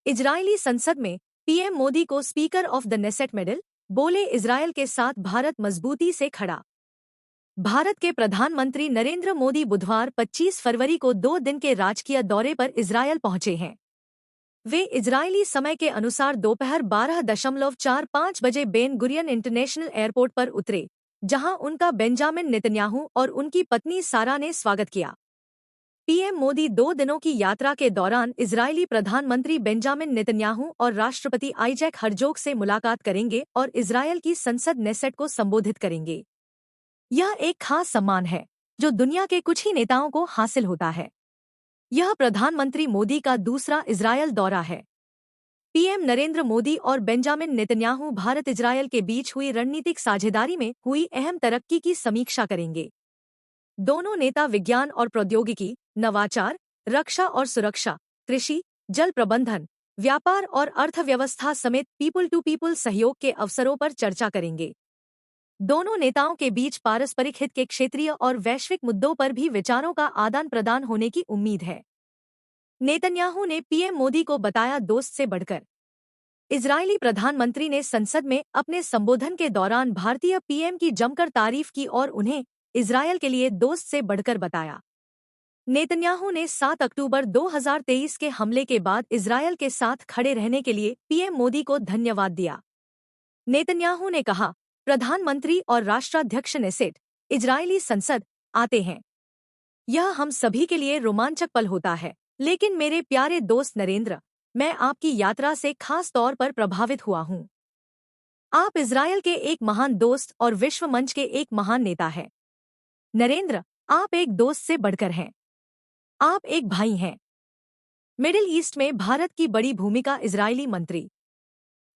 Israeli संसद में PM Modi को speaker of the Knesset medal, बोले इजरायल के साथ भारत मजबूती से खड़ा। भारत के प्रधानमंत्री नरेंद्र मोदी बुधवार 25 फरवरी को 2 दिन के राजकीय दौरे पर इजरायल पहुंचे हैं। वे इजरायली समय के अनुसार दोपहर 12:45 बजे बेन गुरियन इंटरनेशनल एयरपोर्ट पर उतरे, जहां उनका बेंजामिन नेतन्याहू और उनकी पत्नी सारा ने स्वागत किया। पीएम मोदी 2 दिनों की यात्रा के दौरान इजरायली प्रधानमंत्री बेंजामिन नेतन्याहू और राष्ट्रपति आइजैक हर्जोग से मुलाकात करेंगे और इजरायल की संसद नेसेट को संबोधित करेंगे। यह एक खास सम्मान है जो दुनिया के कुछ ही नेताओं को हासिल होता है। यह प्रधानमंत्री मोदी का दूसरा इजरायल दौरा है। पीएम नरेंद्र मोदी और बेंजामिन नेतन्याहू भारत इजरायल के बीच हुई रणनीतिक साझेदारी में हुई अहम तरक्की की समीक्षा करेंगे। दोनों नेता विज्ञान और प्रौद्योगिकी, नवाचार, रक्षा और सुरक्षा, कृषि, जल प्रबंधन, व्यापार और अर्थव्यवस्था समेत पीपल टू पीपल सहयोग के अवसरों पर चर्चा करेंगे। दोनों नेताओं के बीच पारस्परिक हित के क्षेत्रीय और वैश्विक मुद्दों पर भी विचारों का आदान प्रदान होने की उम्मीद है। नेतन्याहू ने पीएम मोदी को बताया दोस्त से बढ़कर। इजरायली प्रधानमंत्री ने संसद में अपने संबोधन के दौरान भारतीय पीएम की जमकर तारीफ की और उन्हें इजरायल के लिए दोस्त से बढ़कर बताया। नेतन्याहू ने 7 अक्टूबर 2023 के हमले के बाद इजरायल के साथ खड़े रहने के लिए पीएम मोदी को धन्यवाद दिया। नेतन्याहू ने कहा, प्रधानमंत्री और राष्ट्राध्यक्ष नेसेट, इजरायली संसद आते हैं। यह हम सभी के लिए रोमांचक पल होता है, लेकिन मेरे प्यारे दोस्त नरेंद्र, मैं आपकी यात्रा से खास तौर पर प्रभावित हुआ हूं। आप इजरायल के एक महान दोस्त और विश्व मंच के एक महान नेता हैं। नरेंद्र, आप एक दोस्त से बढ़कर हैं। आप एक भाई हैं। मिडिल ईस्ट में भारत की बड़ी भूमिका। इजरायली मंत्री।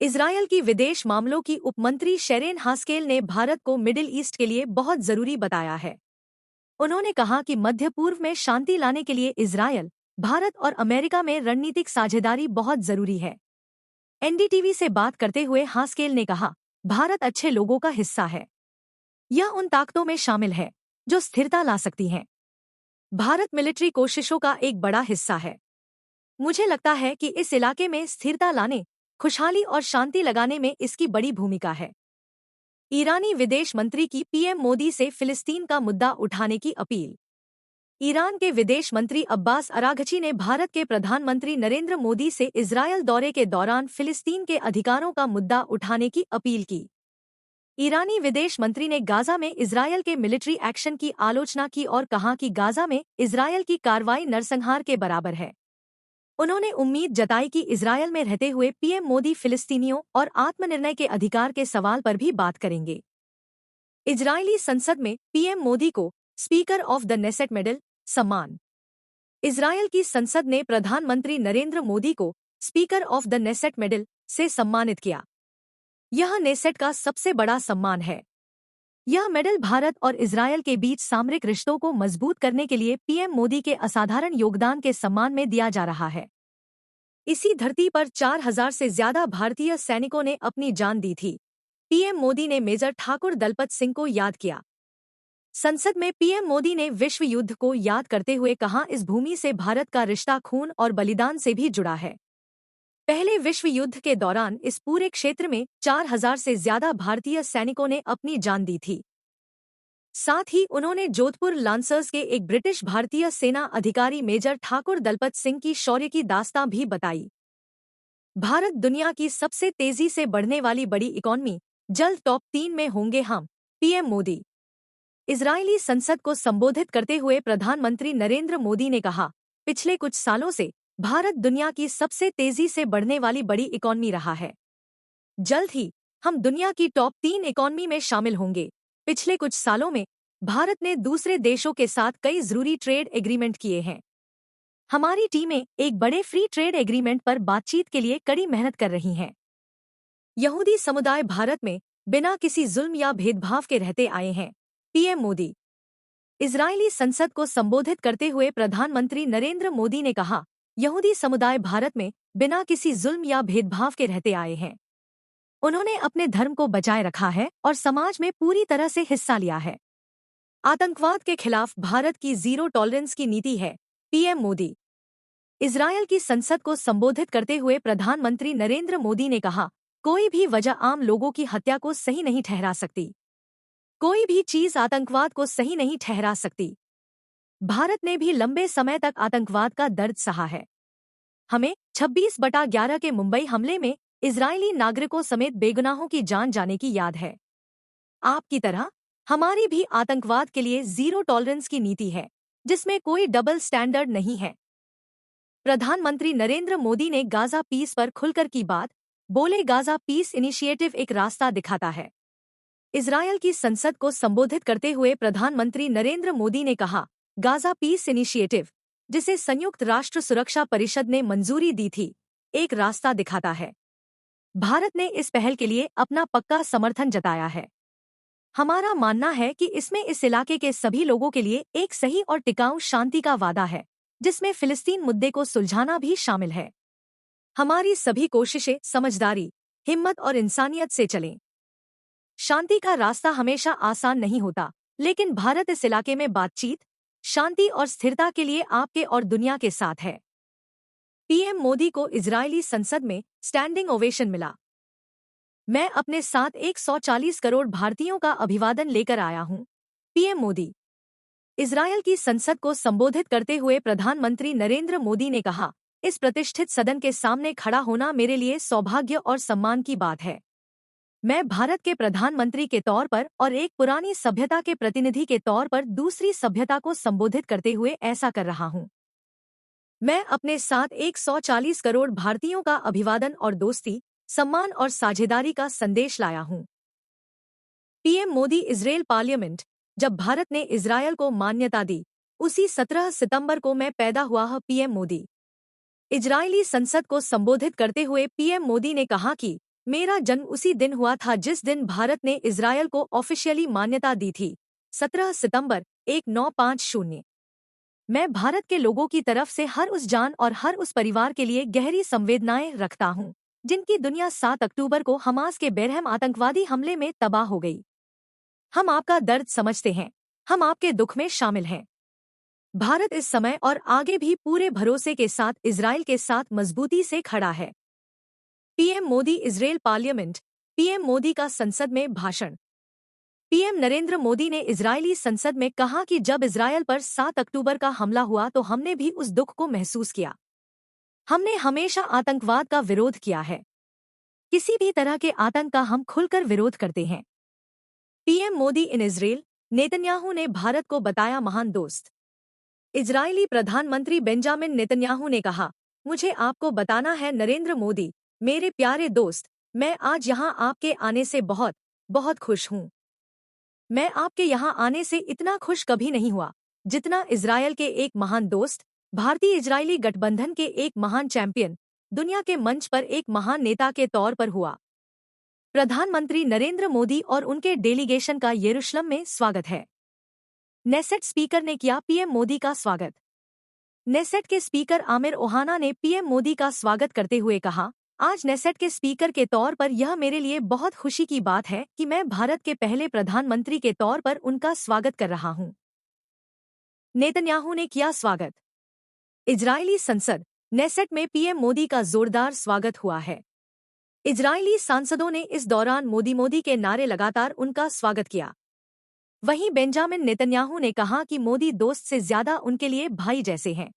इजरायल की विदेश मामलों की उपमंत्री शेरेन हास्केल ने भारत को मिडिल ईस्ट के लिए बहुत जरूरी बताया है। उन्होंने कहा कि मध्य पूर्व में शांति लाने के लिए इजरायल, भारत और अमेरिका में रणनीतिक साझेदारी बहुत जरूरी है। एनडीटीवी से बात करते हुए हास्केल ने कहा, भारत अच्छे लोगों का हिस्सा है। यह उन ताकतों में शामिल है जो स्थिरता ला सकती हैं। भारत मिलिट्री कोशिशों का एक बड़ा हिस्सा है। मुझे लगता है कि इस इलाके में स्थिरता लाने, खुशहाली और शांति लगाने में इसकी बड़ी भूमिका है। ईरानी विदेश मंत्री की पीएम मोदी से फिलिस्तीन का मुद्दा उठाने की अपील। ईरान के विदेश मंत्री अब्बास अराघची ने भारत के प्रधानमंत्री नरेंद्र मोदी से इजरायल दौरे के दौरान फिलिस्तीन के अधिकारों का मुद्दा उठाने की अपील की। ईरानी विदेश मंत्री ने गाजा में इजरायल के मिलिट्री एक्शन की आलोचना की और कहा कि गाजा में इजरायल की कार्रवाई नरसंहार के बराबर है। उन्होंने उम्मीद जताई कि इजरायल में रहते हुए पीएम मोदी फिलिस्तीनियों और आत्मनिर्णय के अधिकार के सवाल पर भी बात करेंगे। इजरायली संसद में पीएम मोदी को speaker of the Knesset medal सम्मान। इजरायल की संसद ने प्रधानमंत्री नरेंद्र मोदी को speaker of the Knesset medal से सम्मानित किया। यह नेसेट का सबसे बड़ा सम्मान है। यह मेडल भारत और इजरायल के बीच सामरिक रिश्तों को मजबूत करने के लिए पीएम मोदी के असाधारण योगदान के सम्मान में दिया जा रहा है। इसी धरती पर 4000 से ज्यादा भारतीय सैनिकों ने अपनी जान दी थी। पीएम मोदी ने मेजर ठाकुर दलपत सिंह को याद किया। संसद में पीएम मोदी ने विश्व युद्ध को याद करते हुए कहा, इस भूमि से भारत का रिश्ता खून और बलिदान से भी जुड़ा है। पहले विश्व युद्ध के दौरान इस पूरे क्षेत्र में 4000 से ज्यादा भारतीय सैनिकों ने अपनी जान दी थी। साथ ही उन्होंने जोधपुर लांसर्स के एक ब्रिटिश भारतीय सेना अधिकारी मेजर ठाकुर दलपत सिंह की शौर्य की दास्तां भी बताई। भारत दुनिया की सबसे तेजी से बढ़ने वाली बड़ी इकॉनमी, जल्द टॉप 3 में होंगे हम, पीएम मोदी। इजरायली संसद को संबोधित करते हुए प्रधानमंत्री नरेंद्र मोदी ने कहा, पिछले कुछ सालों से भारत दुनिया की सबसे तेजी से बढ़ने वाली बड़ी इकॉनमी रहा है। जल्द ही हम दुनिया की टॉप 3 इकॉनमी में शामिल होंगे। पिछले कुछ सालों में भारत ने दूसरे देशों के साथ कई जरूरी ट्रेड एग्रीमेंट किए हैं। हमारी टीमें एक बड़े फ्री ट्रेड एग्रीमेंट पर बातचीत के लिए कड़ी मेहनत कर रही हैं। यहूदी समुदाय भारत में बिना किसी जुल्म या भेदभाव के रहते आए हैं, पीएम मोदी। इजरायली संसद को संबोधित करते हुए प्रधानमंत्री नरेंद्र मोदी ने कहा, यहूदी समुदाय भारत में बिना किसी जुल्म या भेदभाव के रहते आए हैं। उन्होंने अपने धर्म को बचाए रखा है और समाज में पूरी तरह से हिस्सा लिया है। आतंकवाद के खिलाफ भारत की जीरो टॉलरेंस की नीति है, पीएम मोदी। इजरायल की संसद को संबोधित करते हुए प्रधानमंत्री नरेंद्र मोदी ने कहा, कोई भी वजह आम लोगों की हत्या को सही नहीं ठहरा सकती। कोई भी चीज आतंकवाद को सही नहीं ठहरा सकती। भारत ने भी लंबे समय तक आतंकवाद का दर्द सहा है। हमें 26/11 के मुंबई हमले में इजरायली नागरिकों समेत बेगुनाहों की जान जाने की याद है। आपकी तरह हमारी भी आतंकवाद के लिए जीरो टॉलरेंस की नीति है, जिसमें कोई डबल स्टैंडर्ड नहीं है। प्रधानमंत्री नरेंद्र मोदी ने गाजा पीस पर खुलकर की बात, बोले गाजा पीस इनिशिएटिव एक रास्ता दिखाता है। इजरायल की संसद को संबोधित करते हुए प्रधानमंत्री नरेंद्र मोदी ने कहा, गाजा पीस इनिशिएटिव, जिसे संयुक्त राष्ट्र सुरक्षा परिषद ने मंजूरी दी थी, एक रास्ता दिखाता है। भारत ने इस पहल के लिए अपना पक्का समर्थन जताया है। हमारा मानना है कि इसमें इस इलाके के सभी लोगों के लिए एक सही और टिकाऊ शांति का वादा है, जिसमें फिलिस्तीन मुद्दे को सुलझाना भी शामिल है। हमारी सभी कोशिशें समझदारी, हिम्मत और इंसानियत से चलें। शांति का रास्ता हमेशा आसान नहीं होता, लेकिन भारत इस इलाके में बातचीत, शांति और स्थिरता के लिए आपके और दुनिया के साथ है। पीएम मोदी को इजरायली संसद में स्टैंडिंग ओवेशन मिला। मैं अपने साथ 140 करोड़ भारतीयों का अभिवादन लेकर आया हूं। पीएम मोदी। इजरायल की संसद को संबोधित करते हुए प्रधानमंत्री नरेंद्र मोदी ने कहा, इस प्रतिष्ठित सदन के सामने खड़ा होना मेरे लिए सौभाग्य और सम्मान की बात है। मैं भारत के प्रधानमंत्री के तौर पर और एक पुरानी सभ्यता के प्रतिनिधि के तौर पर दूसरी सभ्यता को संबोधित करते हुए ऐसा कर रहा हूं। मैं अपने साथ 140 करोड़ भारतीयों का अभिवादन और दोस्ती, सम्मान और साझेदारी का संदेश लाया हूं। पीएम मोदी। Israel parliament. जब भारत ने इजरायल को मान्यता दी, उसी 17 सितंबर को मैं पैदा हुआ। पीएम मोदी। इजरायली संसद को संबोधित करते हुए पीएम मोदी ने कहा कि मेरा जन्म उसी दिन हुआ था जिस दिन भारत ने इजरायल को ऑफिशियली मान्यता दी थी, 17 सितंबर 1950। मैं भारत के लोगों की तरफ से हर उस जान और हर उस परिवार के लिए गहरी संवेदनाएं रखता हूं, जिनकी दुनिया 7 अक्टूबर को हमास के बेरहम आतंकवादी हमले में तबाह हो गई। हम आपका दर्द समझते हैं, हम आपके दुख में शामिल हैं। भारत इस समय और आगे भी पूरे भरोसे के साथ इजरायल के साथ मजबूती से खड़ा है। PM Modi. Israel parliament. PM Modi का संसद में भाषण। पीएम नरेंद्र मोदी ने इजरायली संसद में कहा कि जब इजरायल पर 7 अक्टूबर का हमला हुआ तो हमने भी उस दुख को महसूस किया। हमने हमेशा आतंकवाद का विरोध किया है। किसी भी तरह के आतंक का हम खुलकर विरोध करते हैं। पीएम मोदी इन इजरायल। नेतन्याहू ने भारत को बताया महान दोस्त। इजरायली प्रधानमंत्री बेंजामिन नेतन्याहू ने कहा, मुझे आपको बताना है नरेंद्र मोदी, मेरे प्यारे दोस्त, मैं आज यहाँ आपके आने से बहुत बहुत खुश हूँ। मैं आपके यहाँ आने से इतना खुश कभी नहीं हुआ जितना इजरायल के एक महान दोस्त, भारतीय इजरायली गठबंधन के एक महान चैंपियन, दुनिया के मंच पर एक महान नेता के तौर पर हुआ। प्रधानमंत्री नरेंद्र मोदी और उनके डेलीगेशन का यरूशलेम में स्वागत है। नेसेट स्पीकर ने किया पीएम मोदी का स्वागत। नेसेट के स्पीकर आमिर ओहाना ने पीएम मोदी का स्वागत करते हुए कहा, आज नेसेट के स्पीकर के तौर पर यह मेरे लिए बहुत खुशी की बात है कि मैं भारत के पहले प्रधानमंत्री के तौर पर उनका स्वागत कर रहा हूं। नेतन्याहू ने किया स्वागत। इजरायली संसद नेसेट में पीएम मोदी का जोरदार स्वागत हुआ है। इजरायली सांसदों ने इस दौरान मोदी मोदी के नारे लगातार उनका स्वागत किया। वहीं बेंजामिन नेतन्याहू ने कहा कि मोदी दोस्त से ज्यादा उनके लिए भाई जैसे हैं।